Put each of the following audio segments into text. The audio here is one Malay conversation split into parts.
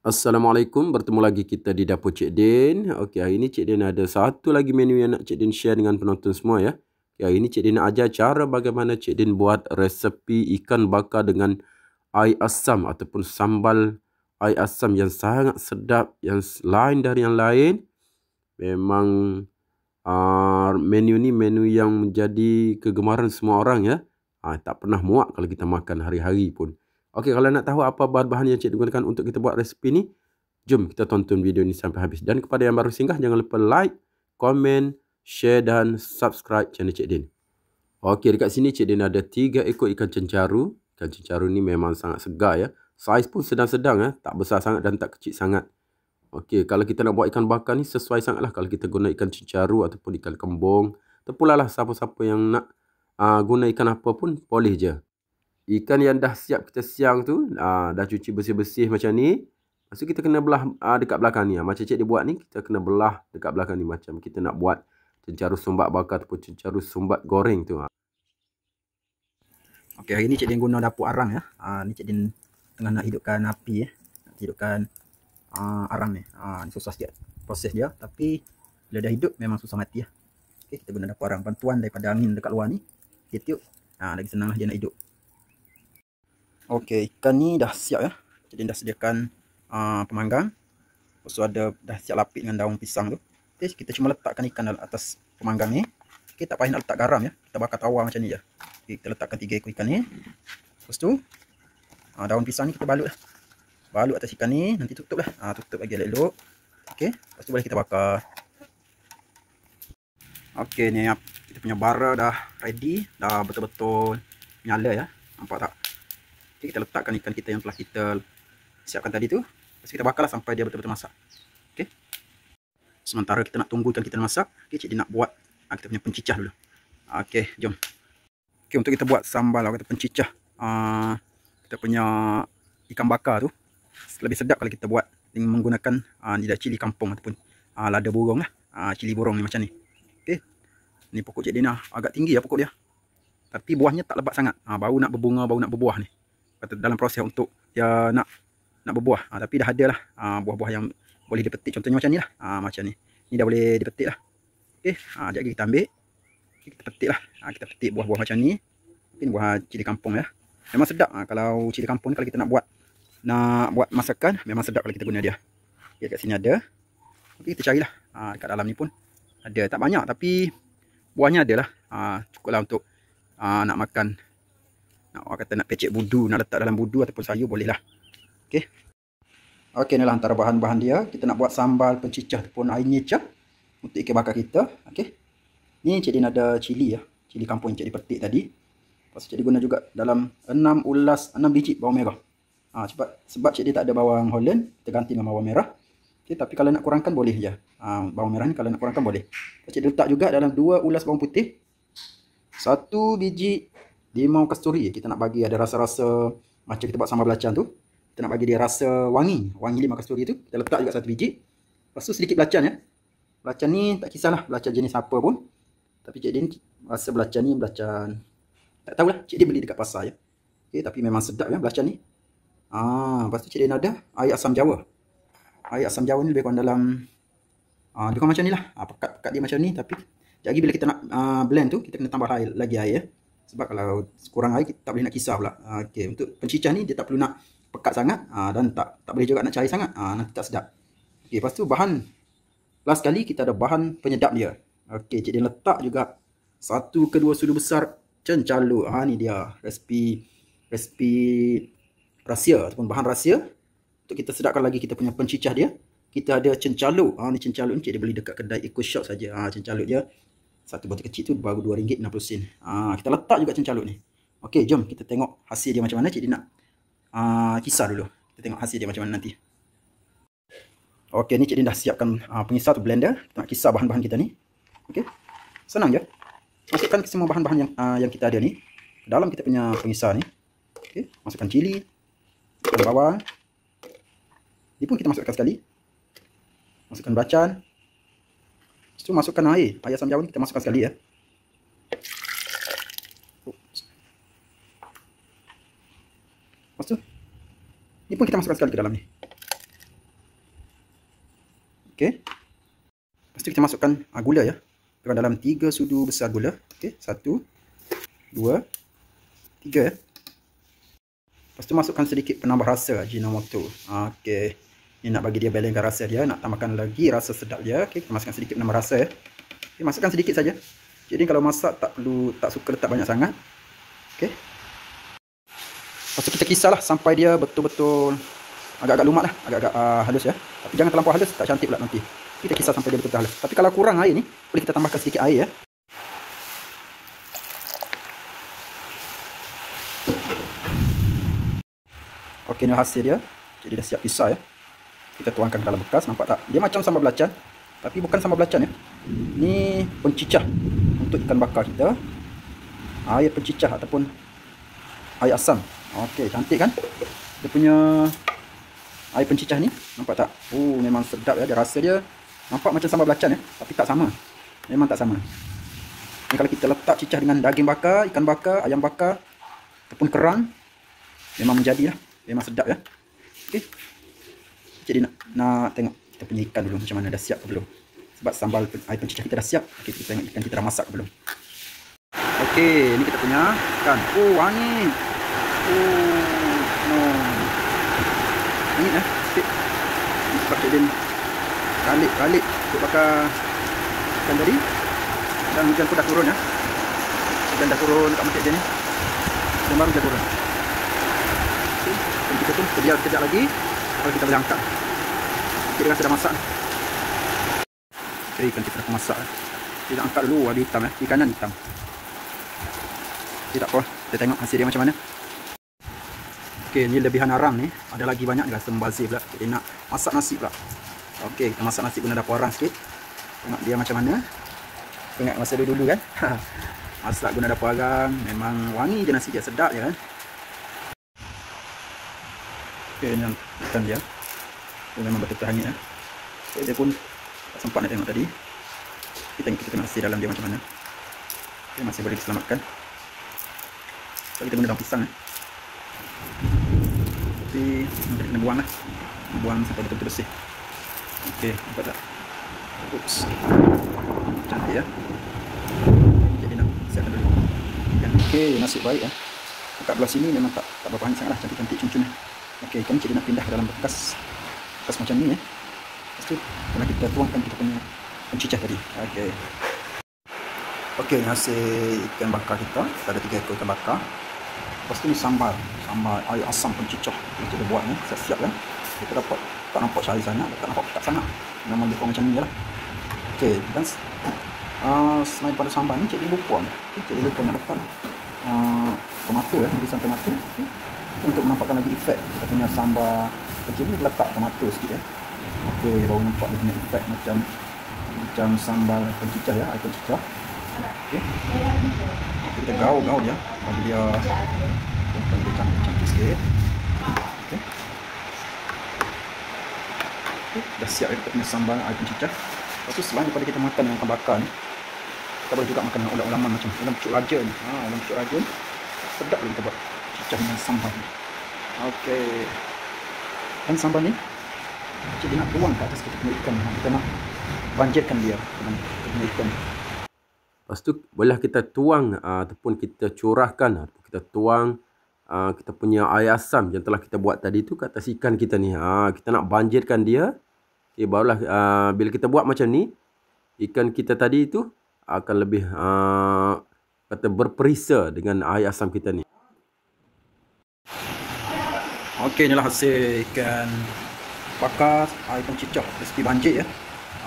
Assalamualaikum, bertemu lagi kita di Dapur Cik Din. Okey, hari ini Cik Din ada satu lagi menu yang nak Cik Din share dengan penonton semua ya. Okay, hari ini Cik Din nak ajar cara bagaimana Cik Din buat resepi ikan bakar dengan air asam ataupun sambal air asam yang sangat sedap, yang lain dari yang lain. Memang menu ni menu yang menjadi kegemaran semua orang ya. Tak pernah muak kalau kita makan hari-hari pun. Okey, kalau nak tahu apa bahan-bahan yang Cik Din gunakan untuk kita buat resipi ni, jom kita tonton video ni sampai habis. Dan kepada yang baru singgah, jangan lupa like, komen, share dan subscribe channel Cik Din. Okey, dekat sini Cik Din ada 3 ekor ikan cencaru. Ikan cencaru ni memang sangat segar ya. Saiz pun sedang-sedang ya, tak besar sangat dan tak kecil sangat. Okey, kalau kita nak buat ikan bakar ni sesuai sangatlah kalau kita guna ikan cencaru ataupun ikan kembung. Terpulang lah siapa-siapa yang nak guna ikan apa pun boleh je. Ikan yang dah siap kita siang tu, dah cuci bersih-bersih macam ni. Lepas tu kita kena belah dekat belakang ni. Macam Cik dia buat ni, kita kena belah dekat belakang ni. Macam kita nak buat cencaru sumbat bakar ataupun cencaru sumbat goreng tu. Okey, hari ni Cik Din guna dapur arang ya. Ni Cik Din tengah nak hidupkan api ya. Nak hidupkan arang ni. Ni susah sikit proses dia. Tapi bila dah hidup memang susah mati ya. Okey, kita guna dapur arang. Bantuan daripada angin dekat luar ni. Kita tiup. Lagi senang lah dia nak hidup. Okey, ikan ni dah siap ya. Cik Din dah sediakan pemanggang. Lepas tu dah siap lapik dengan daun pisang tu. Okey, kita cuma letakkan ikan dalam atas pemanggang ni. Okey, tak payah nak letak garam ya. Kita bakar tawar macam ni je. Okey, kita letakkan 3 ekor ikan ni. Lepas tu daun pisang ni kita balut lah. Balut atas ikan ni, nanti tutup lah. Tutup lagi elok-elok. Okey, lepas tu boleh kita bakar. Okey, ni kita punya bara dah ready, dah betul-betul nyala ya. Nampak tak? Okey, kita letakkan ikan kita yang telah kita siapkan tadi tu. Lepas kita bakarlah sampai dia betul-betul masak. Okey. Sementara kita nak tunggu ikan kita masak, okey, Cik Din nak buat kita punya pencicah dulu. Okey, jom. Okey, untuk kita buat sambal atau pencicah kita punya ikan bakar tu, lebih sedap kalau kita buat dengan menggunakan cili kampung ataupun lada burung lah. Cili burung ni macam ni. Okey. Ni pokok Cik Din agak tinggi ya pokok dia. Tapi buahnya tak lebat sangat. Baru nak berbunga, baru nak berbuah ni. Dalam proses untuk dia nak berbuah. Tapi dah ada lah buah-buah yang boleh dipetik. Contohnya macam ni lah. Macam ni. Ni dah boleh dipetik lah. Okey. Sekejap lagi kita ambil. Okay, kita petik lah. Kita petik buah-buah macam ni. Ini buah cili kampung ya. Memang sedap. Kalau cili kampung ni kalau kita nak buat masakan, memang sedap kalau kita guna dia. Okay, kat sini ada. Okay, kita carilah. Dekat dalam ni pun ada. Tak banyak tapi buahnya ada lah. Cukuplah untuk nak makan. Nak pecek budu, nak letak dalam budu ataupun sayur boleh lah. Okay. Okay, inilah antara bahan-bahan dia. Kita nak buat sambal pencicah ataupun air nyecah untuk ikan bakar kita. Okay. Ni Cik Din ada cili ya. Cili kampung yang Cik Din petik tadi. Lepas Cik Din guna juga dalam 6 biji bawang merah. Sebab Cik Din tak ada bawang Holland, kita ganti dengan bawang merah. Okay, tapi kalau nak kurangkan boleh je. Bawang merah ni kalau nak kurangkan boleh. Cik Din letak juga dalam 2 ulas bawang putih. 1 biji limau kasturi. Kita nak bagi ada rasa-rasa macam kita buat sambal belacan tu. Kita nak bagi dia rasa wangi. Wangi limau kasturi tu. Kita letak juga 1 biji. Lepas tu sedikit belacan ya. Belacan ni tak kisahlah belacan jenis apa pun. Tapi Cik Din rasa belacan ni belacan tak tahulah, Cik Din beli dekat pasar ya. Okey, tapi memang sedap ya belacan ni. Lepas tu Cik Din ada air asam jawa. Air asam jawa ni lebih kurang dalam lebih kurang macam ni lah. Pekat-pekat dia macam ni, tapi jadi bila kita nak blend tu kita kena tambah lagi air ya. Sebab kalau kurang air kita tak boleh nak kisar pula. Okey, untuk pencicah ni dia tak perlu nak pekat sangat dan tak boleh juga nak cair sangat. Nanti tak sedap. Okey, lepas tu bahan last kali kita ada bahan penyedap dia. Okey, Cik Din letak juga 1 ke 2 sudu besar cencalu. Ni dia resipi rahsia ataupun bahan rahsia untuk kita sedapkan lagi kita punya pencicah dia. Kita ada cencalu. Ni cencalu ni Cik Din beli dekat kedai Eco Shop saja. Cencalu dia satu botol kecil tu baru RM2.60. Kita letak juga cencalu ni. Okey, jom kita tengok hasil dia macam mana. Cik Din nak kisar dulu. Kita tengok hasil dia macam mana nanti. Okey, ni Cik Din dah siapkan pengisar tu blender. Kita nak kisar bahan-bahan kita ni. Okey. Senang je. Masukkan semua bahan-bahan yang kita ada ni dalam kita punya pengisar ni. Okey, masukkan cili, masukkan bawang. Ni pun kita masukkan sekali. Masukkan belacan. Lepas tu masukkan air asam jawa ni kita masukkan sekali ya. Lepas tu ni pun kita masukkan sekali ke dalam ni. Okey. Lepas tu kita masukkan gula ya. Kurang dalam 3 sudu besar gula. Okey, 1 2 3 ya. Lepas tu masukkan sedikit penambah rasa Ajinomoto. Okey. Ni nak bagi dia balancekan rasa dia, nak tambahkan lagi rasa sedap dia. Okey, kita masukkan sedikit penambah rasa ya. Okey, masukkan sedikit saja. Jadi kalau masak tak suka letak banyak sangat. Okey. Lepas tu kita kisarlah sampai dia betul-betul agak-agak lumat lah, agak-agak halus ya. Tapi jangan terlampau halus, tak cantik pula nanti. Kita kisar sampai dia betul-betul halus. Tapi kalau kurang air ni, boleh kita tambahkan sedikit air ya. Okey, ni hasil dia. Jadi dah siap kisar ya. Kita tuangkan ke dalam bekas, nampak tak? Dia macam sambal belacan, tapi bukan sambal belacan ya. Ni pencicah untuk ikan bakar kita. Air pencicah ataupun air asam. Okey, cantik kan? Dia punya air pencicah ni, nampak tak? Oh, memang sedap ya. Dia rasa dia nampak macam sambal belacan ya, tapi tak sama. Memang tak sama. Ni kalau kita letak cicah dengan daging bakar, ikan bakar, ayam bakar ataupun kerang, memang menjadilah. Memang sedap ya. Okey. Jadi nak tengok kita punya ikan dulu macam mana, dah siap ke belum? Sebab sambal air pencicah kita dah siap. Okey, kita tengok ikan kita dah masak ke belum. Okey, ni kita punya ikan. Oh, wangi. Oh, wangi ya. Sikit. Sebab Cik Din balik untuk bakar ikan tadi. Dan hujan pun dah turun ya. Hujan dah turun kat Cik Din ni. Hujan baru dah turun. Okey, dan kita tu biar sekejap lagi kalau kita boleh angkat. Kita rasa dah masak. Okey, ikan kita dah masak. Kita angkat dulu warna hitam ya. Ikanan hitam. Okey, tak apa. Kita tengok hasil dia macam mana. Okey, ni lebihan arang ni. Ada lagi banyak rasa membazir pula. Jadi nak masak nasi pula. Okey, kita masak nasi guna dapur arang sikit. Tengok dia macam mana. Ingat masa dulu kan. Masak guna dapur arang. Memang wangi je nasi dia, sedap je kan. Okey, ni ikan dia. Dia memang betul-betul hangit ya. Okay, dia pun tak sempat nak tengok tadi. Kita tengok hasil dalam dia macam mana. Okay, masih boleh diselamatkan. So, kita guna daun pisang ya. Tapi kita kena buang lah. Buang sampai betul-betul bersih. Okey, nampak tak? Oops. Cantik ya. Jadi nak siapkan dulu. Okey, nasib baik ya. Dekat belah sini memang tak berapa banyak sangat lah. Cantik-cantik cun-cun. Okey, kan jadi nak pindah ke dalam bekas macam ni ya. Lepas tu kalau kita tuangkan kita punya pencicah tadi. Okey. Okey, hasil ikan bakar kita. Kita ada 3 ekor ikan bakar. Lepas tu ni sambal air asam pencicah yang kita buat ni, siap-siap kan. Kita dapat tak nampak cari sangat, tak nampak pekat sangat. Memang dia macam ni lah. Okey, dan selain pada sambal ni, Cik Din lupa ni. Cik Din lupa nak letak tomato ya, irisan tomato. Okay. Untuk menampakkan lagi efek kita punya sambal kecil ni, letak tomato sikit ya. Okey, baru nampak dia punya efek macam sambal pencicah ya, air pencicah. Okey. Kita gaul dia bagi dia cantik sikit. Okey. Dah siap kita punya sambal air pencicah. Lepas tu selain daripada kita makan dengan ikan bakar ni, kita boleh juga makan dengan ulam-ulaman macam ulam pucuk raja ni. Ulam pucuk raja ni sedap boleh kita buat cicah dengan sambal ni. Okey. Dan sambal ni Cik Din nak tuang ke atas kita punya ikan. Kita nak banjirkan dia dengan kita punya ikan. Lepas tu boleh kita tuang ataupun kita curahkan ataupun kita tuang kita punya air asam yang telah kita buat tadi tu ke atas ikan kita ni. Kita nak banjirkan dia. Okay, barulah bila kita buat macam ni, ikan kita tadi tu akan lebih kata berperisa dengan air asam kita ni. Okey, inilah hasil ikan bakar air pencicah resipi banjir ya.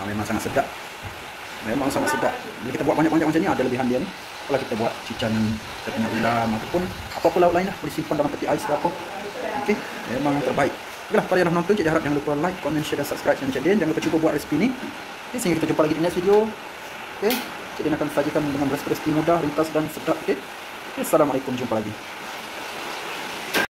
Memang sangat sedap. Memang sangat sedap. Bila kita buat banyak-banyak macam ni, ada lebihan dia ni. Kalau kita buat cicah dengan kita punya ulam ataupun apa-apa lauk lain lah, boleh simpan dalam peti ais ke apa. Okey, memang terbaik. Okeylah, para yang dah menonton, Cik harap jangan lupa like, komen, share dan subscribe channel Cik Din. Jangan lupa cuba buat resipi ni. Okay, sehingga kita jumpa lagi di next video. Okey, Cik Din akan sajikan dengan resipi mudah, ringkas dan sedap. Okey. Assalamualaikum, jumpa lagi.